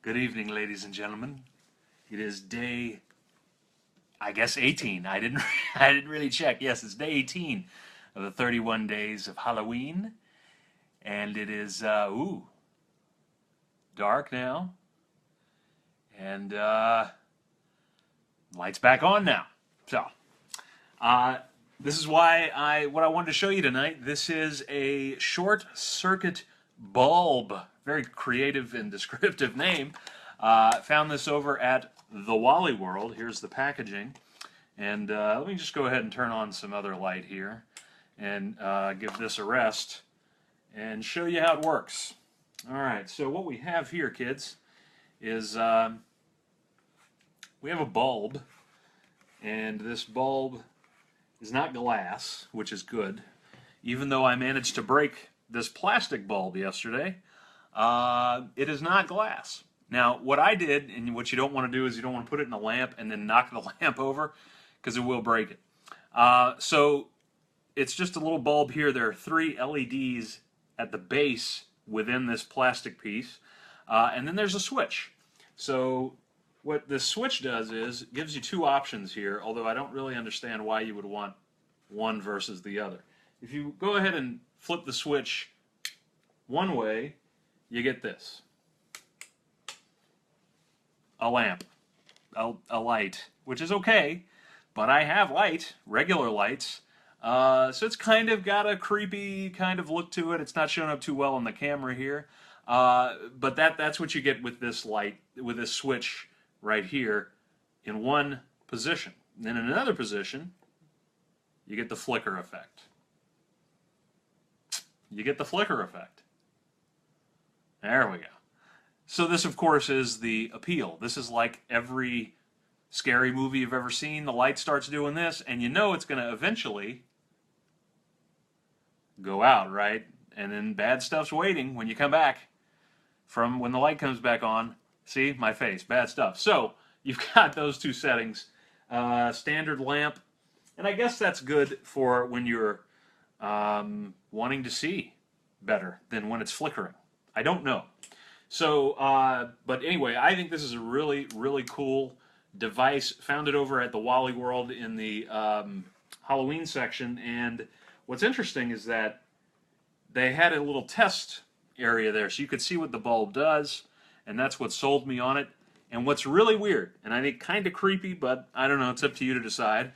Good evening, ladies and gentlemen. It is day, I guess, 18. I didn't I didn't really check. Yes, it's day 18 of the 31 days of Halloween, and it is dark now, and lights back on now. So, this is why what I wanted to show you tonight. This is a short circuit bulb. Very creative and descriptive name. Found this over at the Wally World. Here's the packaging. And let me just go ahead and turn on some other light here and give this a rest and show you how it works. Alright, so what we have here, kids, is we have a bulb. And this bulb is not glass, which is good. Even though I managed to break this plastic bulb yesterday, it is not glass. Now, what I did, and what you don't want to do is you don't want to put it in a lamp and then knock the lamp over, because it will break it. So it's just a little bulb here. There are 3 LEDs at the base within this plastic piece, and then there's a switch. So what this switch does is it gives you 2 options here, although I don't really understand why you would want one versus the other. If you go ahead and flip the switch one way, you get this. A lamp, a light, which is okay, but I have light, regular lights, so it's kind of got a creepy kind of look to it. It's not showing up too well on the camera here, but that's what you get with this light, with this switch right here in one position. Then in another position, you get the flicker effect. You get the flicker effect. There we go. So this, of course, is the appeal. This is like every scary movie you've ever seen. The light starts doing this, and you know it's going to eventually go out, right? And then bad stuff's waiting when you come back from when the light comes back on. See, my face, bad stuff. So you've got those 2 settings. Standard lamp, and I guess that's good for when you're wanting to see better than when it's flickering. I don't know. So, but anyway, I think this is a really, really cool device. Found it over at the Wally World in the Halloween section, and what's interesting is that they had a little test area there, so you could see what the bulb does, and that's what sold me on it. And what's really weird, and I think kind of creepy, but I don't know, it's up to you to decide.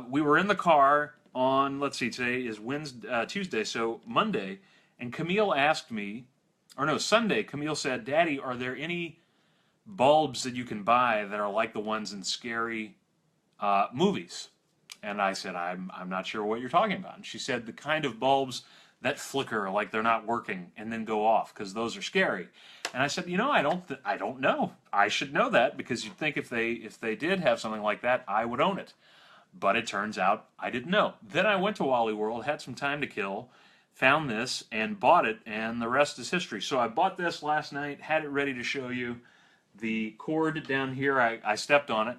We were in the car on, let's see, today is Tuesday, so Monday, and Camille asked me, or no, Sunday, Camille said, "Daddy, are there any bulbs that you can buy that are like the ones in scary movies?" And I said, I'm not sure what you're talking about. And she said, the kind of bulbs that flicker like they're not working and then go off, because those are scary. And I said, you know, I don't know. I should know that, because you'd think if they did have something like that, I would own it. But it turns out I didn't know. Then I went to Wally World, had some time to kill, found this, and bought it, and the rest is history. So I bought this last night, had it ready to show you. The cord down here, I stepped on it.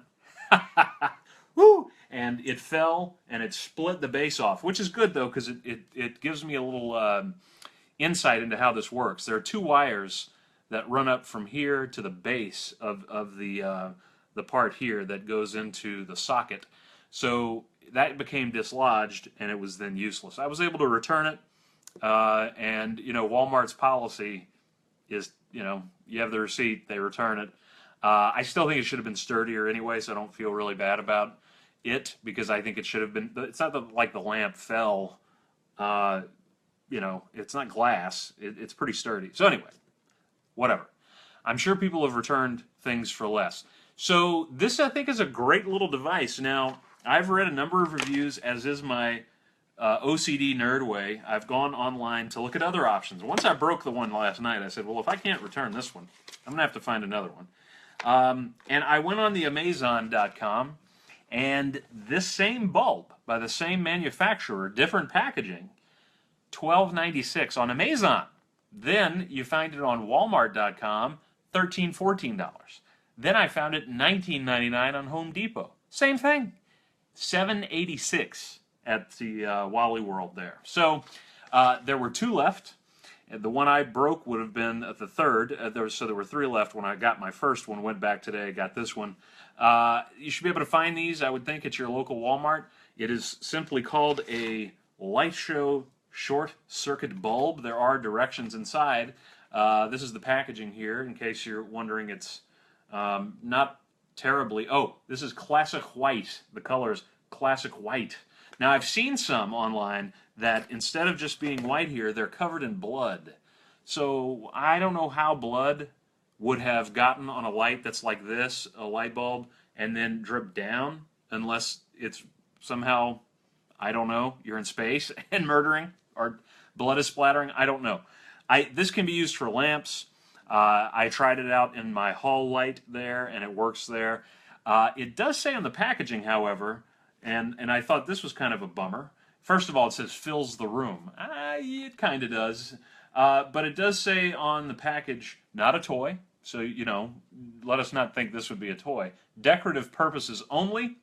Woo! And it fell, and it split the base off, which is good, though, because it gives me a little insight into how this works. There are 2 wires that run up from here to the base of the part here that goes into the socket. So that became dislodged, and it was then useless. I was able to return it. And, you know, Walmart's policy is, you know, you have the receipt, they return it. I still think it should have been sturdier anyway, so I don't feel really bad about it, because I think it should have been, it's not that, like, the lamp fell, you know, it's not glass, it's pretty sturdy. So anyway, whatever. I'm sure people have returned things for less. So this, I think, is a great little device. Now, I've read a number of reviews, as is my OCD nerd way. I've gone online to look at other options. Once I broke the one last night, I said, well, if I can't return this one, I'm going to have to find another one. And I went on the Amazon.com, and this same bulb, by the same manufacturer, different packaging, $12.96 on Amazon. Then you find it on Walmart.com, $13, $14. Then I found it $19.99 on Home Depot. Same thing, $7.86 at the Wally World there. So there were 2 left, The one I broke would have been the third. So there were 3 left when I got my first one. Went back today, got this one. You should be able to find these, I would think, at your local Walmart. It is simply called a Light Show short circuit bulb. There are directions inside. This is the packaging here, in case you're wondering. It's not terribly. Oh, this is classic white. The color is classic white. Now, I've seen some online that instead of just being white here, they're covered in blood. So I don't know how blood would have gotten on a light that's like this, a light bulb, and then dripped down, unless it's somehow, I don't know, you're in space and murdering, or blood is splattering. I don't know. This can be used for lamps. I tried it out in my hall light there, and it works there. It does say on the packaging, however, and I thought this was kind of a bummer. First of all, it says fills the room. It kind of does. But it does say on the package, not a toy. So, you know, let us not think this would be a toy. Decorative purposes only.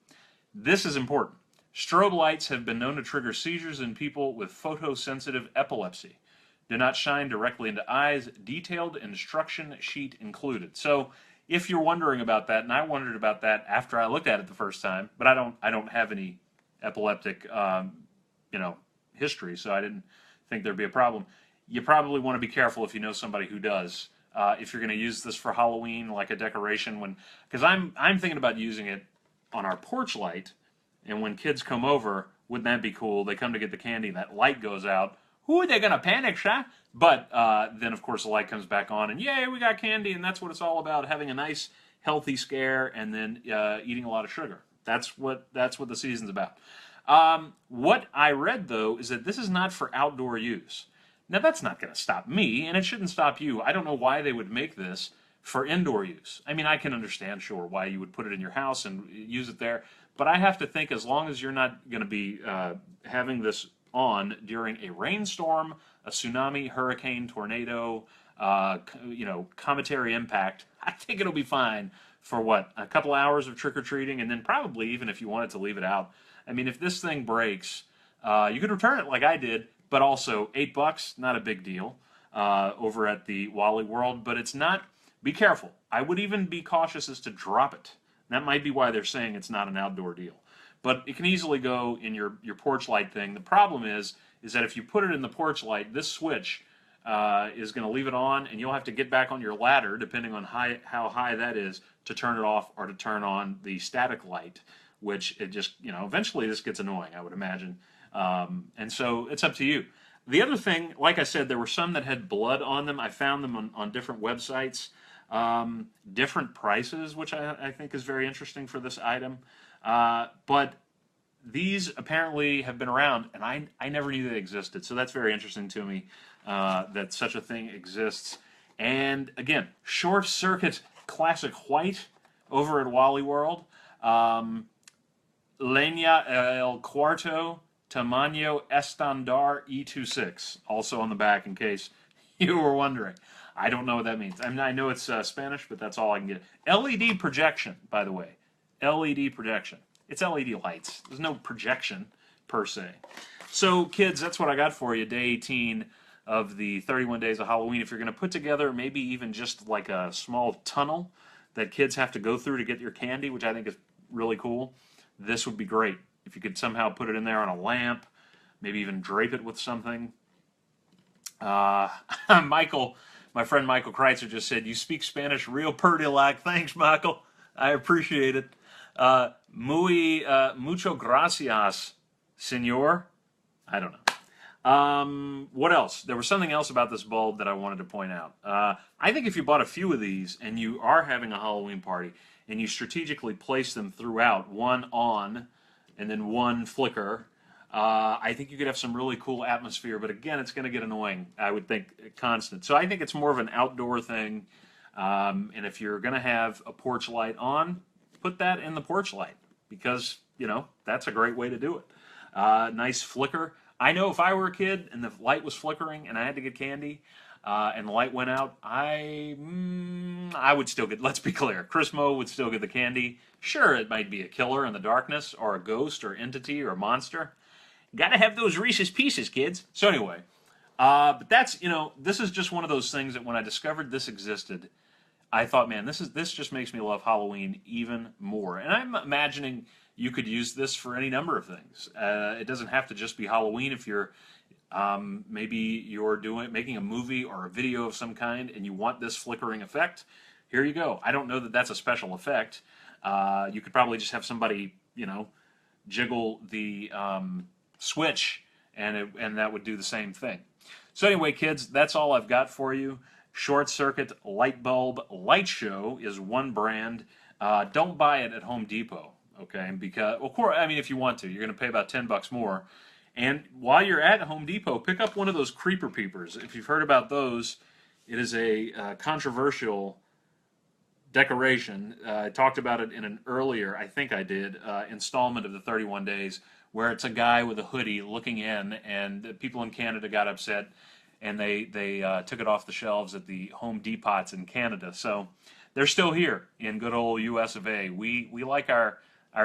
This is important. Strobe lights have been known to trigger seizures in people with photosensitive epilepsy. Do not shine directly into eyes. Detailed instruction sheet included. So, if you're wondering about that, and I wondered about that after I looked at it the first time, but I don't have any epileptic, history, so I didn't think there'd be a problem. You probably want to be careful if you know somebody who does. If you're going to use this for Halloween, like a decoration, because I'm thinking about using it on our porch light, and when kids come over, wouldn't that be cool? They come to get the candy, and that light goes out. Who, they're going to panic, Sha? But then, of course, the light comes back on, and yay, we got candy, and that's what it's all about, having a nice, healthy scare, and then eating a lot of sugar. That's what the season's about. What I read, though, is that this is not for outdoor use. Now, that's not going to stop me, and it shouldn't stop you. I don't know why they would make this for indoor use. I mean, I can understand, sure, why you would put it in your house and use it there, but I have to think, as long as you're not going to be having this on during a rainstorm, a tsunami, hurricane, tornado, cometary impact, I think it'll be fine for a couple hours of trick-or-treating, and then probably even if you wanted to leave it out. I mean, if this thing breaks, you could return it like I did, but also $8, not a big deal, over at the Wally World, but it's not. Be careful. I would even be cautious as to drop it. That might be why they're saying it's not an outdoor deal. But it can easily go in your porch light thing. The problem is that if you put it in the porch light, this switch is going to leave it on, and you'll have to get back on your ladder, depending on how high that is, to turn it off or to turn on the static light, which it just, eventually this gets annoying, I would imagine. And so it's up to you. The other thing, like I said, there were some that had blood on them. I found them on different websites, different prices, which I think is very interesting for this item. But these apparently have been around, and I never knew they existed. So that's very interesting to me, that such a thing exists. And again, short circuit classic white over at Wally World. Leña El Cuarto Tamaño Estándar E26, also on the back in case you were wondering. I don't know what that means. I know it's Spanish, but that's all I can get. LED projection, by the way. LED projection. It's LED lights. There's no projection, per se. So, kids, that's what I got for you, day 18 of the 31 Days of Halloween. If you're going to put together maybe even just like a small tunnel that kids have to go through to get your candy, which I think is really cool, this would be great. If you could somehow put it in there on a lamp, maybe even drape it with something. Michael, my friend Michael Kreitzer just said, "You speak Spanish real purty like." Thanks, Michael. I appreciate it. Mucho gracias, senor. I don't know. What else? There was something else about this bulb that I wanted to point out. I think if you bought a few of these and you are having a Halloween party and you strategically place them throughout, one on and then one flicker, I think you could have some really cool atmosphere. But again, it's going to get annoying, I would think, constant. So I think it's more of an outdoor thing. And if you're going to have a porch light on, put that in the porch light, because, that's a great way to do it. Nice flicker. I know if I were a kid and the light was flickering and I had to get candy, and the light went out, I would still get, let's be clear, Chris Moe would still get the candy. Sure, it might be a killer in the darkness, or a ghost, or entity, or a monster. Gotta have those Reese's Pieces, kids. So anyway, But that's, this is just one of those things that when I discovered this existed, I thought, man, this just makes me love Halloween even more. And I'm imagining you could use this for any number of things. It doesn't have to just be Halloween. If you're maybe you're making a movie or a video of some kind, and you want this flickering effect, here you go. I don't know that that's a special effect. You could probably just have somebody, jiggle the switch, and that would do the same thing. So anyway, kids, that's all I've got for you. Short Circuit Light Bulb Light Show is one brand. Don't buy it at Home Depot, okay? Because, of course, I mean, if you want to, you're going to pay about $10 more. And while you're at Home Depot, pick up one of those creeper peepers. If you've heard about those, it is a controversial decoration. I talked about it in an earlier, I think I did, installment of the 31 Days, where it's a guy with a hoodie looking in, and people in Canada got upset, and they took it off the shelves at the Home Depots in Canada. So they're still here in good old US of A. We like our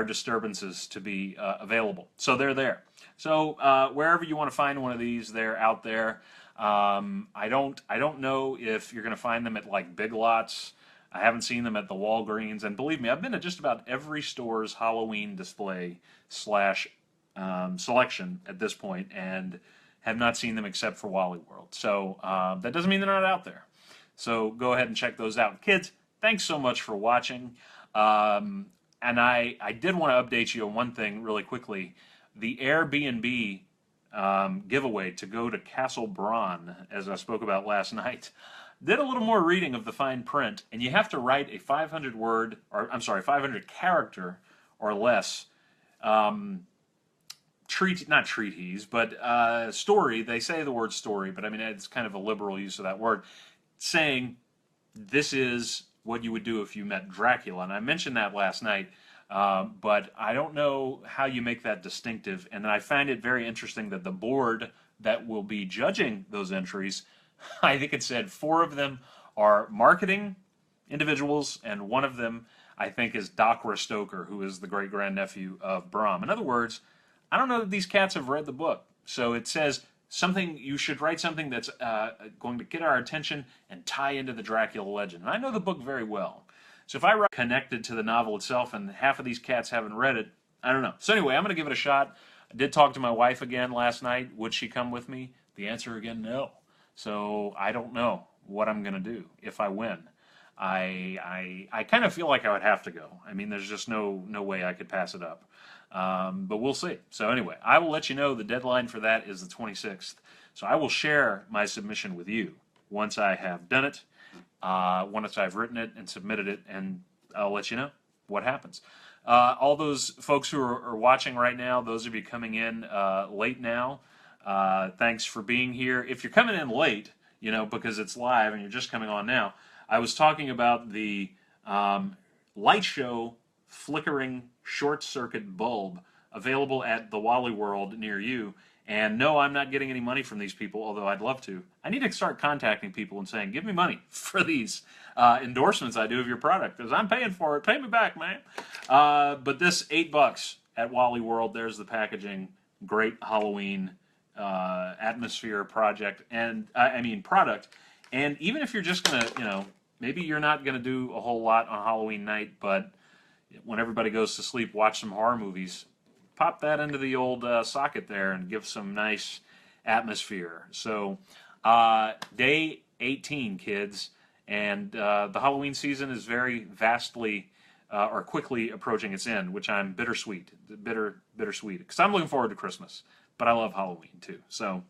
disturbances to be available. So they're there. So wherever you want to find one of these, they're out there. I don't know if you're going to find them at like Big Lots. I haven't seen them at the Walgreens, and believe me, I've been to just about every store's Halloween display slash selection at this point, and have not seen them except for Wally World. So that doesn't mean they're not out there. So go ahead and check those out. Kids, thanks so much for watching. And I did want to update you on one thing really quickly. The Airbnb giveaway to go to Castle Braun, as I spoke about last night, did a little more reading of the fine print, and you have to write a 500 character or less not treatise, but story. They say the word story, but I mean, it's kind of a liberal use of that word, saying this is what you would do if you met Dracula. And I mentioned that last night, but I don't know how you make that distinctive. And I find it very interesting that the board that will be judging those entries, I think it said 4 of them are marketing individuals, and one of them, I think, is Docra Stoker, who is the great-grandnephew of Bram. In other words, I don't know that these cats have read the book. So it says something, you should write something that's going to get our attention and tie into the Dracula legend. And I know the book very well. So if I write connected to the novel itself and half of these cats haven't read it, I don't know. So anyway, I'm going to give it a shot. I did talk to my wife again last night. Would she come with me? The answer again, no. So I don't know what I'm going to do if I win. I kind of feel like I would have to go. I mean, there's just no way I could pass it up. But we'll see. So anyway, I will let you know the deadline for that is the 26th. So I will share my submission with you once I have done it, once I've written it and submitted it, and I'll let you know what happens. All those folks who are watching right now, those of you coming in late now, thanks for being here. If you're coming in late, because it's live and you're just coming on now, I was talking about the light show flickering short circuit bulb available at the Wally World near you. And no, I'm not getting any money from these people, although I'd love to. I need to start contacting people and saying, give me money for these endorsements I do of your product, because I'm paying for it. Pay me back, man. But this $8 at Wally World, there's the packaging. Great Halloween atmosphere project, and product. And even if you're just going to, maybe you're not going to do a whole lot on Halloween night, but when everybody goes to sleep, watch some horror movies. Pop that into the old socket there and give some nice atmosphere. So, day 18, kids, and the Halloween season is very vastly or quickly approaching its end, which I'm bittersweet, because I'm looking forward to Christmas, but I love Halloween too. So,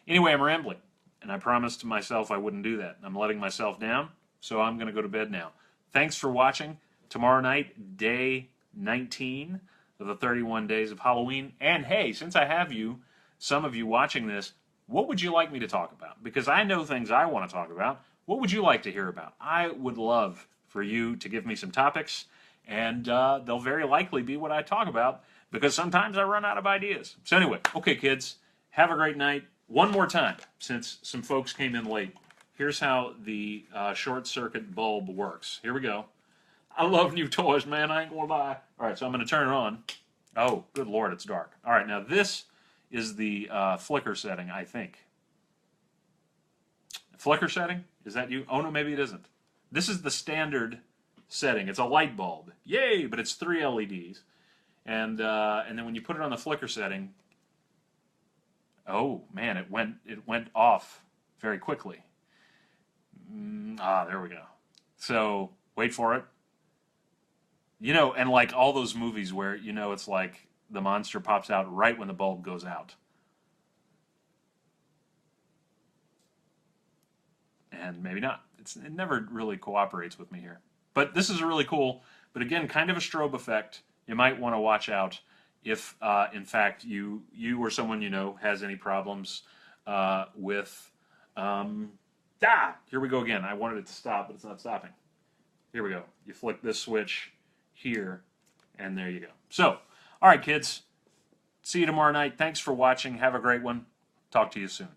anyway, I'm rambling, and I promised myself I wouldn't do that. I'm letting myself down, so I'm going to go to bed now. Thanks for watching. Tomorrow night, day 19 of the 31 days of Halloween. And hey, since I have you, some of you watching this, what would you like me to talk about? Because I know things I want to talk about. What would you like to hear about? I would love for you to give me some topics, and they'll very likely be what I talk about, because sometimes I run out of ideas. So anyway, okay, kids, have a great night. One more time, since some folks came in late, here's how the short circuit bulb works. Here we go. I love new toys, man. I ain't gonna lie. All right, so I'm gonna turn it on. Oh, good Lord, it's dark. All right, now this is the flicker setting, I think. Flicker setting? Is that you? Oh no, maybe it isn't. This is the standard setting. It's a light bulb. Yay! But it's 3 LEDs. And then when you put it on the flicker setting, oh man, it went off very quickly. There we go. So wait for it. You know, and like all those movies where it's like the monster pops out right when the bulb goes out. And maybe not. It never really cooperates with me here. But this is really cool. But again, kind of a strobe effect. You might want to watch out if, in fact, you or someone you know has any problems with. Here we go again. I wanted it to stop, but it's not stopping. Here we go. You flick this switch here, and there you go. So, all right, kids. See you tomorrow night. Thanks for watching. Have a great one. Talk to you soon.